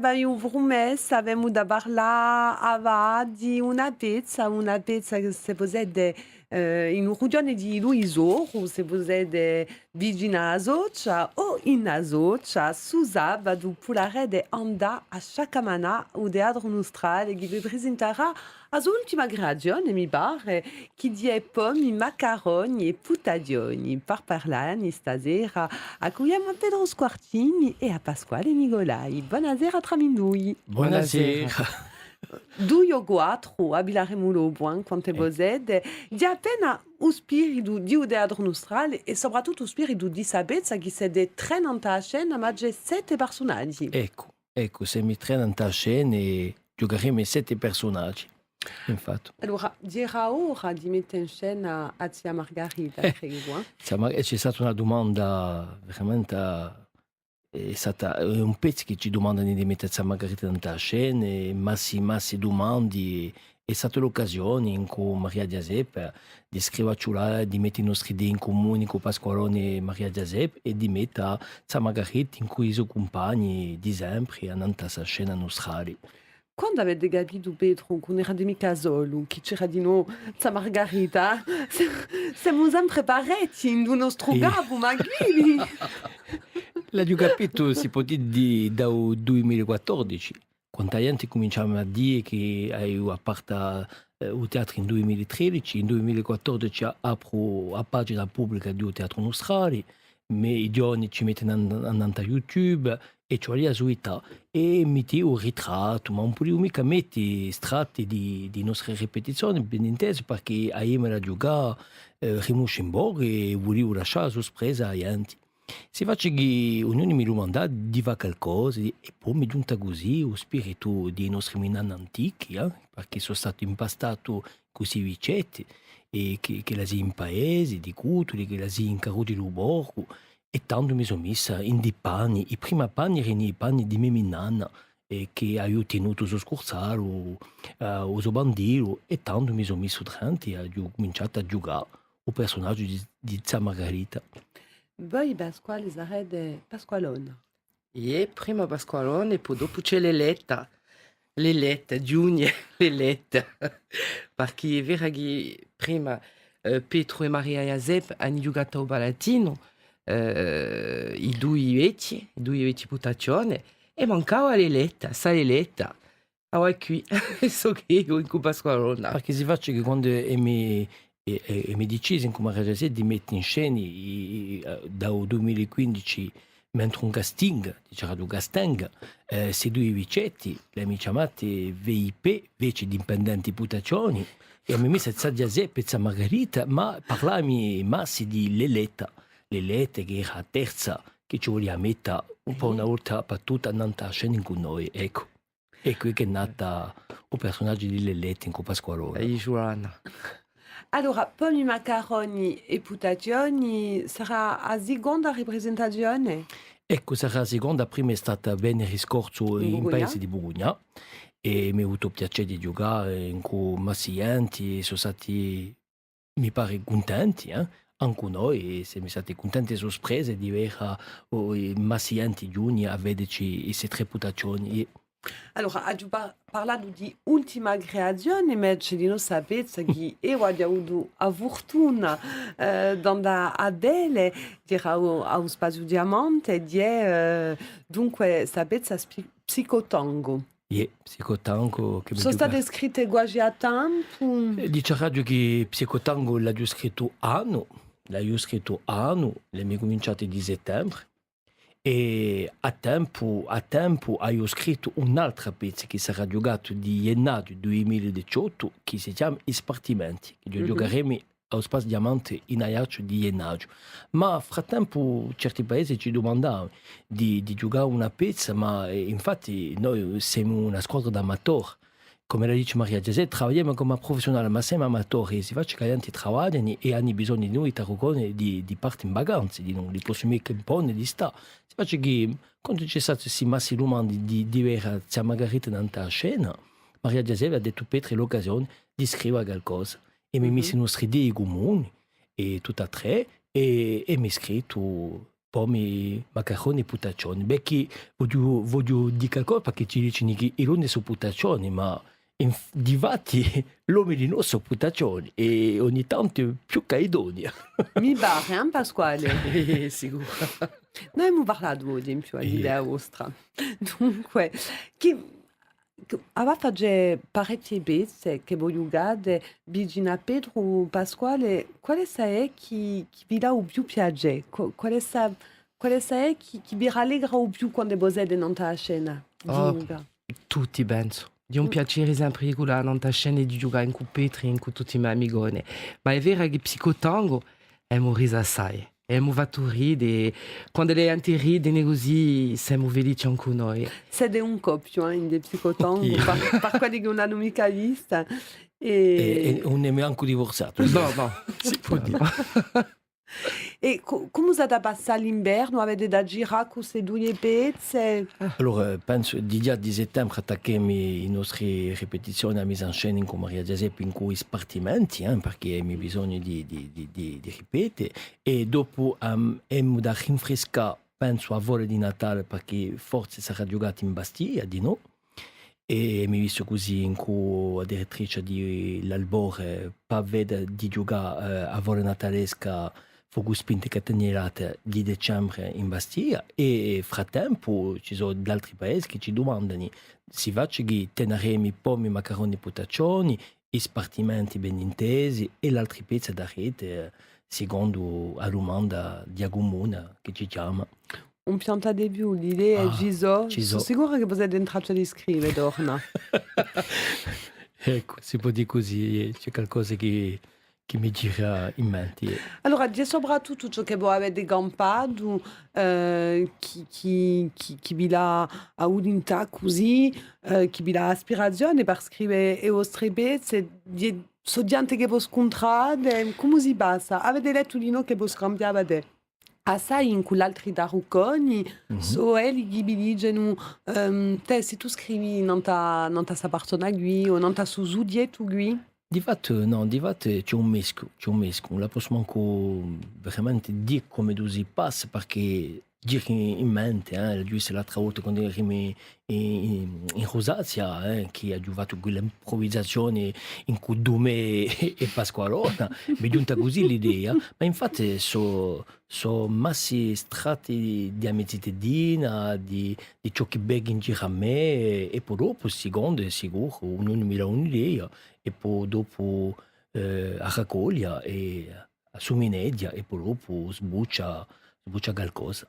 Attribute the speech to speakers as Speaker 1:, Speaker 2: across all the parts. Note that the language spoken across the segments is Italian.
Speaker 1: Vai un vrumès, avem da parlar ava di una pezza che se posede in un rugione di Luiso, o se posede vicina a Socia o in a Socia, su sábado pularede anda a Chacamana, o Teatro Nostrale, che vi presenterà a sua ultima creazione, mi pare, che di pomi, macaroni e putaglioni. Per parlarne stasera accogliamo a Pedro Squartini e a Pasquale Nigolai. Buonasera tra mindui.
Speaker 2: Buonasera.
Speaker 3: Buonasera.
Speaker 1: Duio quattro, abilaremo buon quante
Speaker 3: Ecco,
Speaker 1: bosede, di appena o spirito di un teatro nostrale e soprattutto o spirito di sapezza che siede tre nanta scena, ma c'è sette personaggi.
Speaker 3: ecco, se mi trainano a scena e giocheremo 7 personaggi. Infatti.
Speaker 1: Allora, dirà ora di mettere in scena a zia Margherita, credo.
Speaker 3: Insomma, c'è stata una domanda veramente è stata un pezzo che ci domandano di mettere a Margherita a scena, e massi domande. È stata l'occasione in cui Maria Giuseppe di scrivere di mettere i nostri idee in comune con Pasqualone e Maria Giuseppe e di mettere a Margherita in cui i suoi compagni di sempre hanno a scena nostra.
Speaker 1: Quando avete capito, Pietro, che non eravate mica solo, che c'era di nuovo zia Margherita, siamo sempre parecchi in un nostro
Speaker 3: E
Speaker 1: capo, ma qui...
Speaker 3: l'ho capito, si può dire, dal 2014, quando la gente cominciava a dire che io a parte il teatro in 2013, in 2014 apro la pagina pubblica del Teatro Nostrale, ma i giorni ci mettono a YouTube e c'ho lì la suita e metti un ritratto, ma non potevo mica mettere estratti di nostre ripetizioni, ben inteso, perché io la giocare rimusce in borgo e volevo lasciare la sorpresa a gente. Si faccia che ognuno mi domanda di fa qualcosa e poi mi giunta così lo spirito dei nostri minani antichi, perché sono stato impastato così vicetti e che la si in paese, di cutuli, che la si in carro di borgo e tanto mi sono messa in dei panni, i primi panni erano i panni di mia minanna e che ho tenuto a scorzare o bandiro e tanto mi sono messo dentro e ho cominciato a giocare il personaggio di Zia Margherita.
Speaker 1: Voi, Pasquale, sarete Pasqualone.
Speaker 2: E prima Pasqualone e poi dopo c'è Leletta, Giugno Leletta. Perché è vero che prima Pietro e Maria Giuseppe hanno giocato a Balatino, i due vecchi putaccione, e mancava Leletta, sa Leletta. Allora qui, so che io in Pasqualone.
Speaker 3: Perché si faccia che quando mi decisi come regista di mettere in scena dal 2015 mentre un casting di Radio Casting se due vicetti le mi chiamate VIP invece di indipendenti putaccioni e mi messo a Giuseppe e a Margherita ma parlami massi di Leletta che era la terza che ci voleva mettere un po' una volta per tutta a scena con noi ecco e qui che è nata il personaggio di Leletta in Coppa Squalone.
Speaker 2: E Joana.
Speaker 1: Allora, pomi, macaroni e putaglioni sarà a seconda rappresentazione
Speaker 3: Ecco, sarà la seconda, prima è stata venerdì scorso
Speaker 1: in
Speaker 3: in
Speaker 1: Borgogna?
Speaker 3: paese di Bologna e mi ha avuto piacere di giocare con Massienti e sono stati, mi pare, contenti, anche noi e siamo stati contenti e sorpresi di vedere Massienti Giugni a vederci queste tre reputazioni.
Speaker 1: Allora, hai parlato di ultima creazione, ma c'è di non sapere che io ho avuto la fortuna di andare a Dele, di allo Spazio Diamante, di dunque sapere psicotango.
Speaker 3: Psicotango che mi
Speaker 1: Sono
Speaker 3: gioca.
Speaker 1: state scritte quasi a tempo.
Speaker 3: Dice Radio che Psicotango l'ha già scritto anno, l'abbiamo cominciato di settembre. E a tempo ho scritto un'altra pezza che sarà giocato di gennaio 2018 che si chiama I Spartimenti, che lo
Speaker 1: Mhm.
Speaker 3: giocheremo allo Spazio Diamante in Ajaccio di gennaio. Ma frattempo certi paesi ci domandavano di giocare una pezza, ma infatti noi siamo una squadra d'amatori. Come la dice Maria Giuseppe, lavoriamo come professionali, ma siamo amatori. Si faccia che gli altri lavorano e hanno bisogno di noi, di parte in vacanza, di non li possiamo mettere un po' di sta. Si faccia che quando c'è stato questi massi domande di avere Zia Margherita nella scena, Maria Giuseppe ha detto Petri l'occasione di scrivere qualcosa. E mi ha messo
Speaker 1: Mhm.
Speaker 3: le nostre idee comuni, e tutte e tre, e mi ha scritto pomi, macaroni e putaccioni. Beh, che voglio dire qualcosa perché ci dicono che i loni sono putaccioni, ma di fatti l'uomo di noi sono putaccioni e ogni tanto più che i doni.
Speaker 1: Mi pare, Pasquale?
Speaker 2: Sicuro.
Speaker 1: Noi abbiamo parlato oggi in più all'idea vostra. Dunque, aveva fatto parecchie pezze che voglio guardare, Virginia Pedro, Pasquale, quale è che vi dà più piacere? Quale è che vi rallegra più quando voi siete in una scena?
Speaker 2: Oh, tutti penso. Di un piacere sempre di quella non scena di giocare con Petri, con tutti i miei amigoni. Ma è vero che psicotango è morito assai. Abbiamo fatto ridere. Quando lei ride così, siamo felici anche noi.
Speaker 1: Siete un coppio in di psicotango, per quelli che non hanno mica vista.
Speaker 3: E non è neanche divorziato.
Speaker 2: No, si può dire.
Speaker 1: E come siete passati l'inverno? Avete da girare con queste due pezze?
Speaker 3: Allora, penso di già di settembre attacchiamo le nostre ripetizioni a mise en scène con Maria Giuseppe in cui spartimenti, perché abbiamo bisogno di ripetere. E dopo abbiamo da rinfrescare, penso, a volo di Natale perché forse sarà giocato in Bastiglia di no. E mi visto così in cui la direttrice di l'Albore vede di giocare a volo natalesca fu spinte che tenevate di dicembre in Bastiglia e frattempo ci sono altri paesi che ci domandano se faccio che teneremo pomi, macaroni e putaccioni, i spartimenti ben intesi e le altre pezze da rete secondo la domanda di comune che ci chiama.
Speaker 1: Un pianta debut, l'idea è Gisò.
Speaker 3: Gisò.
Speaker 1: Sono sicura che potete entrare a scrivere, Dorna.
Speaker 3: Ecco, si può dire così, c'è qualcosa che mi gira in mente.
Speaker 1: Allora, di soprattutto ciò che voi avete campato, chi vi dà unità così, chi vi dà aspirazione per scrivere le vostre pezze, sono gente che voi scontrate, come si passa? Avete letto di noi che voi scambiavate assai in quell'altri da Rucconi, so quelli che vi dicono, se tu scrivi non ti appartiene qui o non ti succede tu qui?
Speaker 3: Di fatto c'è un mischio, non la posso manco veramente dire come si passa perché dire in mente, la giusta l'altra volta quando eravamo in Rosatia, che ha giocato quell'improvvisazione in cui Dume e Pasqualona, mi è giunta così l'idea, ma infatti sono massi strati di amicizia, di ciò che beghi in giro a me e poi dopo, secondo, sicuro, ognuno mi dà un'idea e poi dopo a raccoglia e a sominedia e poi dopo sbuccia qualcosa.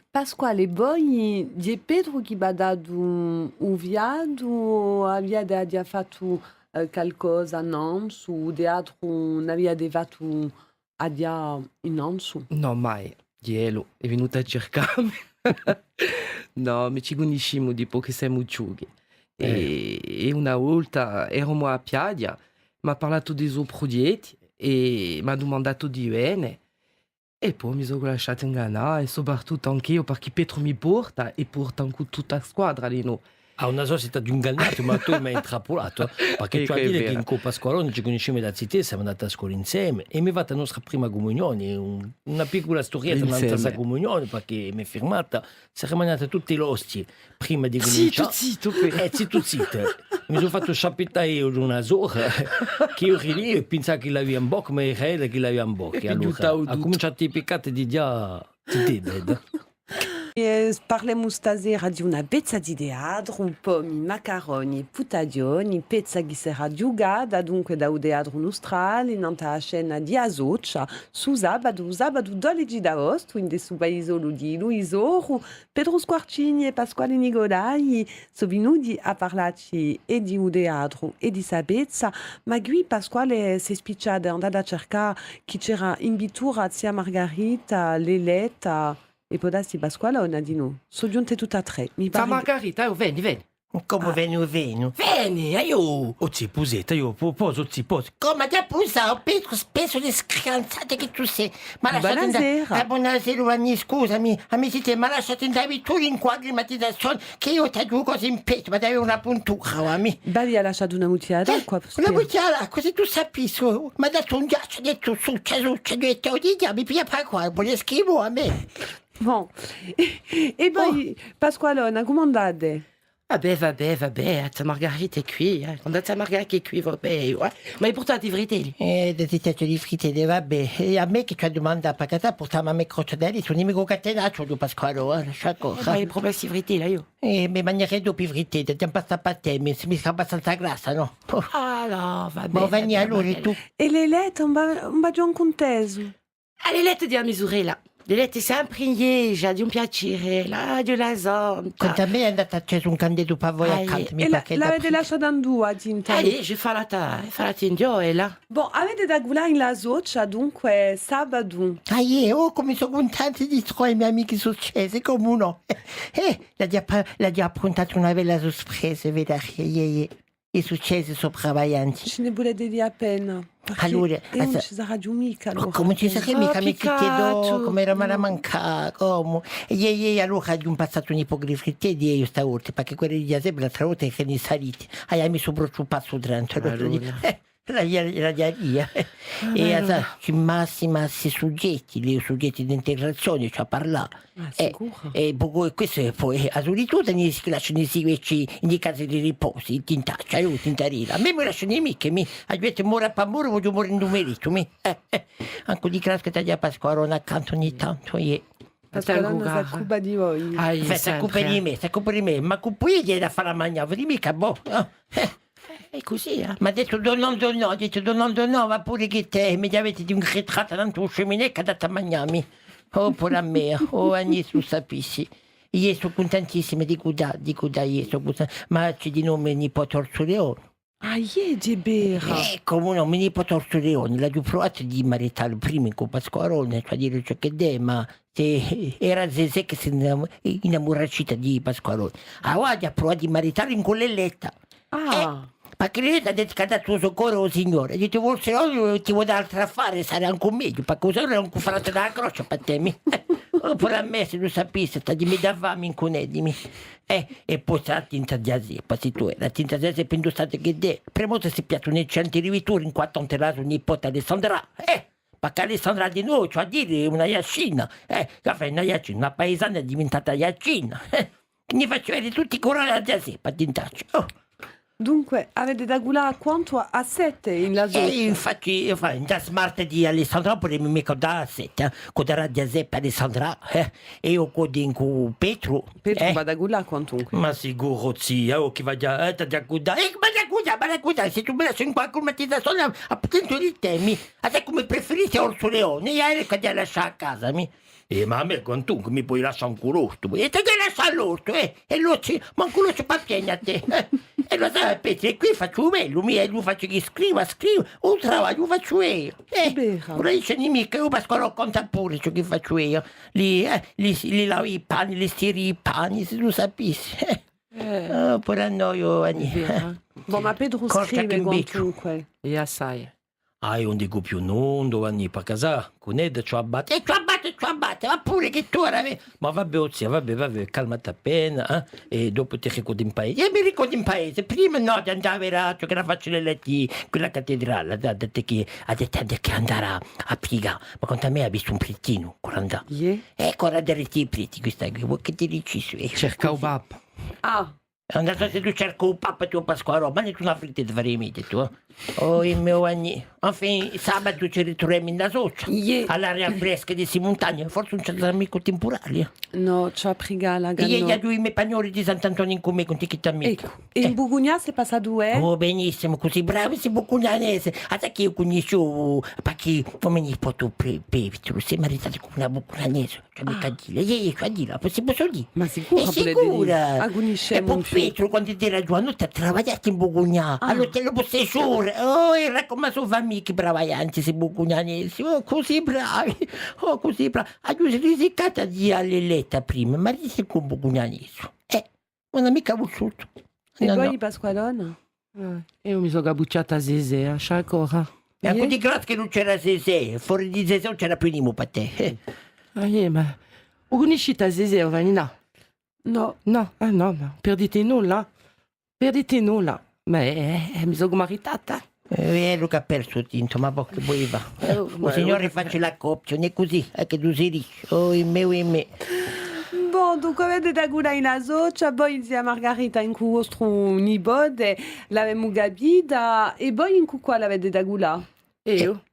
Speaker 1: Pasquale, voi di Pedro che vi ha dato un viaggio, avete già fatto qualcosa non su teatro, non avete fatto in Ansu?
Speaker 2: No, mai. Glielo è venuta a cercarmi. No, mi ci conosciamo dopo che siamo giughi. E una volta eravamo a Piaggia, mi ha parlato dei suoi progetti e mi ha domandato di bene. E poi mi sono lasciato ingannare e soprattutto anch'io perché Pietro mi porta e porta anche tutta la squadra lì. No?
Speaker 3: A una società di ingannato, ma tu mi hai intrappolato perché cioè dire che in Coppa Squalone ci conosciamo da città, siamo andati a scuola insieme e mi è fatta la nostra prima comunione, una piccola storietta della nostra comunione perché mi è firmata, siamo andati tutti l'osti prima di cominciare.
Speaker 2: Zitto.
Speaker 3: Zitto. Mi sono fatto sciappitare io di una zora che io eri lì e pensavo che l'avevo in bocca, ma era lei che l'aveva in bocca. Allora ha cominciato a piccare di già ti vedo.
Speaker 1: Parliamo stasera di una pezza di teatro, pomi, macaroni, putaglioni, pezza che sarà giocata dunque da un teatro nostro in una scena di Azoccia su sabato 12 d'agosto in questo paesolo di Luisoro. Pedro Squarcini e Pasquale Nicolai sono venuti a parlarci e di un teatro e di sa pezza, ma qui Pasquale si è spicciato, è andato a cercare chi c'era in pittura zia Margherita, Leletta. E poi darsi Pasquale o Nadino? Sono giunte tutte e tre. Mi
Speaker 2: Fa
Speaker 1: pare
Speaker 2: Margherita, vieni.
Speaker 4: Come venu?
Speaker 3: Vieni, io! Ozzi, pusetta, io poso,
Speaker 4: Come ti pusa? Ho spesso le scanzate che tu sei. Ma
Speaker 1: Buonasera.
Speaker 4: Buonasera, Anni, scusami. Amici, ma lasciate andare tu in qua climatizzazione che io ti giù così in petto, ma devi una puntura, ami.
Speaker 1: Bavi ha lasciato una bottiglia d'acqua.
Speaker 4: Una bottiglia, così tu sapisci. Ma dato un ghiaccio detto succe, due teorie, mi pia per qua, vuole schivo a me.
Speaker 1: Bon. E poi, Pasqualona, come andate?
Speaker 2: Vabbè, a Margherita è qui, quando a Margherita è qui, vabbè, ma hai portato i fritelli?
Speaker 4: Ti piace di fritte, vabbè. E a me che ci ha domandato a casa, portiamo a me crocodili, sono nemico catenaccio di Pasquale, lascia
Speaker 2: Ma
Speaker 4: cosa.
Speaker 2: hai promesso i fritelli, io?
Speaker 4: Mi mangerei dopo i fritte, ti passa a te, mi sa abbastanza grassa, no? Oh.
Speaker 2: Ah no, vabbè.
Speaker 4: Ma vai allora
Speaker 2: vabbè.
Speaker 4: tu.
Speaker 1: E le letto un bagion conteso.
Speaker 2: Ah, le lettere di Misurella. Le lettere sempre in Liegia, di un piacere, là, di una zona.
Speaker 4: Quanto a me è andato acceso un candido per voi accanto, mi
Speaker 1: E
Speaker 4: pare che
Speaker 1: l'avete lasciata in due, Tinta?
Speaker 2: Allez, je fais la tindio, e là.
Speaker 1: Bon, avete da gulare in la zoccia, dunque sabato.
Speaker 4: Come sono contenti di trovare i miei amici successi, come uno. La dia approntato una bella sorpresa, vedere. I successi sono travaglianti.
Speaker 1: Ce ne volete dire appena.
Speaker 4: Allora,
Speaker 1: E non ci sarà giù mica. allora.
Speaker 4: Come ci sarei mica mi
Speaker 2: peccato.
Speaker 4: chiedo come era male a mancare, come. E allora di un passato un po' di fritte di io stavolta, perché quelli di Aseb l'altra volta che ne saliti. Mi sono bruciato dentro. La diaria. E ci massi soggetti, i soggetti di integrazione, ci ha parlato.
Speaker 1: Sicuro.
Speaker 4: E questo è poi a solitudine si lasciano i seguici in case di riposo, in tintaccia, in tintarina. A me mi lasciano i mica, mi aggiunge mura per muro, voglio morire in numerito, mi. Anche di classe che taglia Pasquale accanto ogni tanto,
Speaker 1: Pasqualona si occupa di voi.
Speaker 4: si occupa di me, ma con poi gli da fare la mangiava, di mica, boh.
Speaker 2: È così,
Speaker 4: Mi ha detto no, ma pure che te mi avete di un ritratto tanto un cheminè che ha dato a mangiarmi. Oh, per la mia, ogni su sapissi. Io sono contentissima di guardare, io sono contenta. Ma c'è di nome nipote Orsoleone.
Speaker 1: Di bera.
Speaker 4: Come no, mi nipote Orsoleone, l'ho provato di maritare prima con Pasquarone, cioè dire ciò che è, ma era Zezé che si innamoracita di Pasquarone. Guarda, ha provato di maritare in collelletta. Ma che lei ha detto che ha dato soccorso al signore. Ha detto, forse no, ti vuoi dare altro a fare, sarà anche meglio, perché così non farete dalla croce per te. Per a me, se lo sapessi, mi da fame in conedimi. E poi la tinta di Azepa, se tu la tinta di Azepa indossata che è. Prima volta si piace un cento rivitura in quanto un terrato nipote Alessandra. Perché Alessandra di noi, cioè a dire una Iacina. Che fa una Iacina, una paesana è diventata Iacina. Ne faccio vedere tutti i corali di Azepa, tintaccio.
Speaker 1: Dunque, avete da gulare quanto a 7 in la zoccia?
Speaker 4: Infatti, da smart di Alessandra, pure mi metto da 7, con la radio Zeppa Alessandra, e io con Petro.
Speaker 1: Petro va da gulare quantunque.
Speaker 4: Ma sicuro, zia, che va da guardare. Ma da guardare, se tu me lasci in qualche climatizzazione, appunto di temi, a te come preferite Orso Leone, io che ti lascia a casa, mi. Ma a me quantunque mi puoi lasciare un curotto, e te devi lasciare l'orto, e lo c'è, ma un curotto paziente a te. E lo sai, Petro, e qui faccio bello, io faccio che scrivo, un travaglio faccio io. Non dice nemica, io Pasquale conta pure ciò che faccio io. Li lavo i panni, li stiri i panni, se tu sapessi. Per annoio,
Speaker 1: Boh, ma Pedro scrive quantunque.
Speaker 2: E assai.
Speaker 3: Io non dico più non dove per casa con Ed ci abbatte.
Speaker 4: Ci abbatte, ma pure che tu ora.
Speaker 3: Ma vabbè, zia, vabbè, calmati appena, e dopo ti ricordi in paese.
Speaker 4: Io mi ricordo in paese, prima no, di andare a Veraggio, che la faccio le letti, quella cattedrale, ha detto che andrà a piegare, ma quanto a me ha visto un prittino, quando ecco, ora delle pritti, questa che ti dici su.
Speaker 2: Cerca un papà.
Speaker 4: È andato se tu cerco un papà tuo Pasquale, ma non una fritta di faremi, tu. Oh, il mio anni. Enfin, sabato ci ritroviamo in la zoccia, all'aria fresca di montagne, forse non c'è l'amico temporale.
Speaker 1: No, ci ha pregala.
Speaker 4: Ieri ha due pagnoli di Sant'Antonio in come con ti amico.
Speaker 1: Ecco, e in Bugugna si passa due?
Speaker 4: Oh, benissimo, così bravi, si bucugnanese. A te che io conosco, perché come mi posso Petro, sei maritato con una bucugnanese, cioè mica dire, cioè dire, si posso dire.
Speaker 1: Ma sicura,
Speaker 4: sicura.
Speaker 1: Agonisce
Speaker 4: e poi Petro, quando ti ragione, ti ha lavorato in Bugugna, all'hotel Possessore, era come sono amici bravaglianti, si bucugnanesi, così bravi, così bravi. Ha giusto risicata di all'eletta prima, ma dice con bucugnanese. Non è mica vissuto.
Speaker 1: E poi Pasqualona?
Speaker 2: Io mi sono gabbucciata a Zezé, lascia ancora.
Speaker 4: E anche di grazie che non c'era Zezé, fuori di Zezé non c'era più niente per te.
Speaker 2: Ma conosci a Zezé, Vanina?
Speaker 1: No.
Speaker 2: No, ma perdite nulla. Ma mi sono maritata.
Speaker 4: Luca ha perso il tinto, ma poi che voleva.
Speaker 2: ma-
Speaker 4: Signore, faccio la coppia, non è così, è che tu sei ricco. Oh, in me.
Speaker 1: Bon, dunque avete da gura in azocia, poi zia Margarita in cui vostro nipote l'avemo capita e poi in cui qua l'avete da gula?
Speaker 2: Io?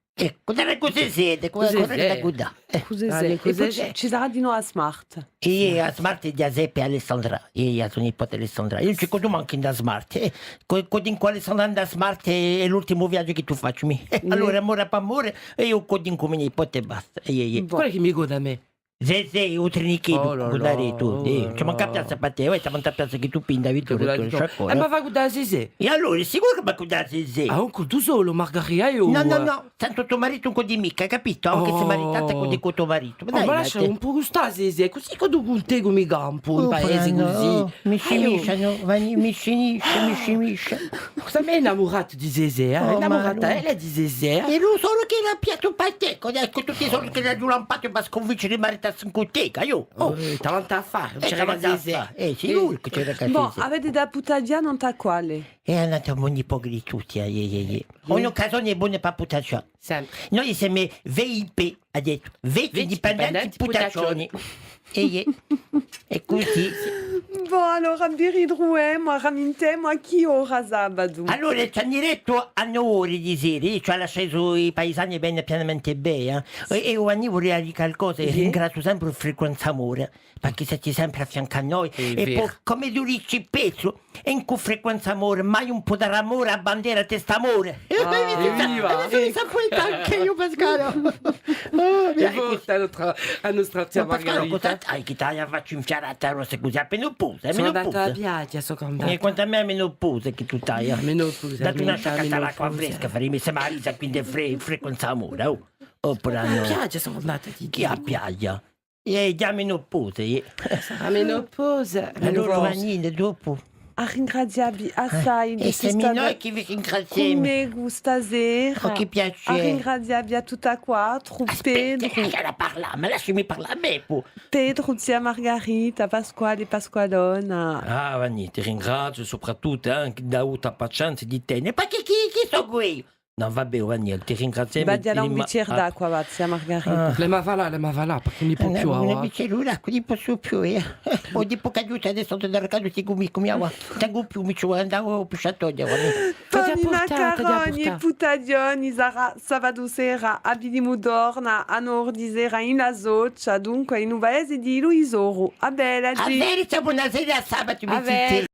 Speaker 4: Cosa siete? Cosa
Speaker 2: Cos'è?
Speaker 4: è da guardare?
Speaker 1: Cos'è?
Speaker 2: Ale,
Speaker 1: E poi
Speaker 2: cos'è?
Speaker 1: ci sarà di nuovo a Smart.
Speaker 4: Io a Smart di Giuseppe e Alessandra. Io sono nipote Alessandra. Io ci conosco anche da Smart. Codin con Alessandra da Smart è l'ultimo viaggio che tu faccio. Allora, amore per amore, e io codin come nipote e basta.
Speaker 2: Qual è che mi goda a me?
Speaker 4: Se oltre Nichi,
Speaker 2: Oh là
Speaker 4: guardare
Speaker 2: là,
Speaker 4: tu.
Speaker 2: oh
Speaker 4: Ci manca
Speaker 2: là.
Speaker 4: piazza per te, c'è manca piazza che tu pinda, Vittorio, tu
Speaker 2: Ma
Speaker 4: sciacquone.
Speaker 2: va a guardare Zezé.
Speaker 4: E allora, sicuro che mi cuidate se?
Speaker 2: Ah, un tu solo, Margarita, io...
Speaker 4: No, tanto tuo marito un po' di mica, capito? Anche se
Speaker 2: Oh.
Speaker 4: maritata con di tuo marito.
Speaker 2: Oh, ma lascia un po' gustare Zezé, così che tu con te come campo, in paese così.
Speaker 4: Mi scimisciano, mi scimisce.
Speaker 2: Cosa mi è innamorato di Zezé,
Speaker 4: Oh,
Speaker 2: innamorata
Speaker 4: ma
Speaker 2: ella è di Zezé.
Speaker 4: E lui solo che era piatto pateco, ecco tutti i soldi che l'ha lampato per sconfiggere il marito in coteca, io.
Speaker 2: Oh, davanti a fare, non c'era Zezé.
Speaker 4: Sicuro che c'era
Speaker 1: Bon,
Speaker 4: Zezé.
Speaker 1: avete da puttagia non ta quale?
Speaker 4: E è andato ogni po' di tutti, ogni occasione è buona per putaccia.
Speaker 2: Sempre.
Speaker 4: Noi siamo VIP, ha detto, VIP dipendenti putaccioni. E così.
Speaker 1: Bon, allora biridrouè, moi raminte, moi chi ora sabado?
Speaker 4: Allora ci hanno diretto a 9 ore di sera, ci ha lasciato i paesani bene pienamente bene. E ogni vorrei dire qualcosa e ringrazio sempre il Frequenza Amore, perché siete sempre a fianco a noi.
Speaker 2: È
Speaker 4: E
Speaker 2: vero.
Speaker 4: poi, come tu dici Petro, in cui Frequenza Amore, mai un po' d'amore a bandiera testa amore.
Speaker 2: evviva!
Speaker 4: Mi saputo anche io, Pasquale. Oh,
Speaker 2: E volta a nostra zia
Speaker 4: Pasquale, cosa
Speaker 2: Margarita.
Speaker 4: hai che ti faccio infiare a terra se così appena puzza,
Speaker 2: Sono
Speaker 4: appena
Speaker 2: andata a
Speaker 4: puzza.
Speaker 2: piaggia, sono
Speaker 4: E
Speaker 2: andata.
Speaker 4: quanto a me meno puzza che tu tai.
Speaker 2: Meno puzza,
Speaker 4: Date una
Speaker 2: meno
Speaker 4: sciacquata l'acqua
Speaker 2: puzza.
Speaker 4: fresca, faremi se marisa, quindi frequenza amore. Oh. Oppure
Speaker 2: A
Speaker 4: no.
Speaker 2: piaggia sono andata di
Speaker 4: Chi a piaggia? E già meno puzza.
Speaker 2: Sarà meno puzza.
Speaker 4: Allora vanille dopo.
Speaker 1: A ringraziabi assai
Speaker 4: E se mi noi che vi ringraziamo.
Speaker 1: come gusta sera.
Speaker 4: Oh, che
Speaker 1: A
Speaker 4: piacere.
Speaker 1: ringraziabi a tutta quattro,
Speaker 4: Aspetta,
Speaker 1: Pedro,
Speaker 4: lasciala parlare, ma lasciami parlare a me poi.
Speaker 1: Pedro, zia Margarita, Pasquale, Pasqualona.
Speaker 4: Ah, Vanni, ti ringrazio soprattutto anche da avuta pazienza di te. E perché chi sono io? No, vabbè, Vanni, ti ringrazio.
Speaker 1: Badia un bicchiere d'acqua, va, zia Margarita.
Speaker 2: Le ma va là, perché mi può più.
Speaker 4: Una bicellura, quindi posso più, Poi dopo che aiuta adesso da mercato ti come ava. Tengo più, mi ci vuoi andare più sciatoia,
Speaker 1: Tonina
Speaker 2: portata,
Speaker 1: Caroni,
Speaker 2: portata.
Speaker 1: Putagioni, Zara, sabato sera, abili mudorna, a nord sera in Azocia, dunque in un paese di Luisoro. A bella,
Speaker 4: A verità, buonasera, sabato, mi
Speaker 2: A ver-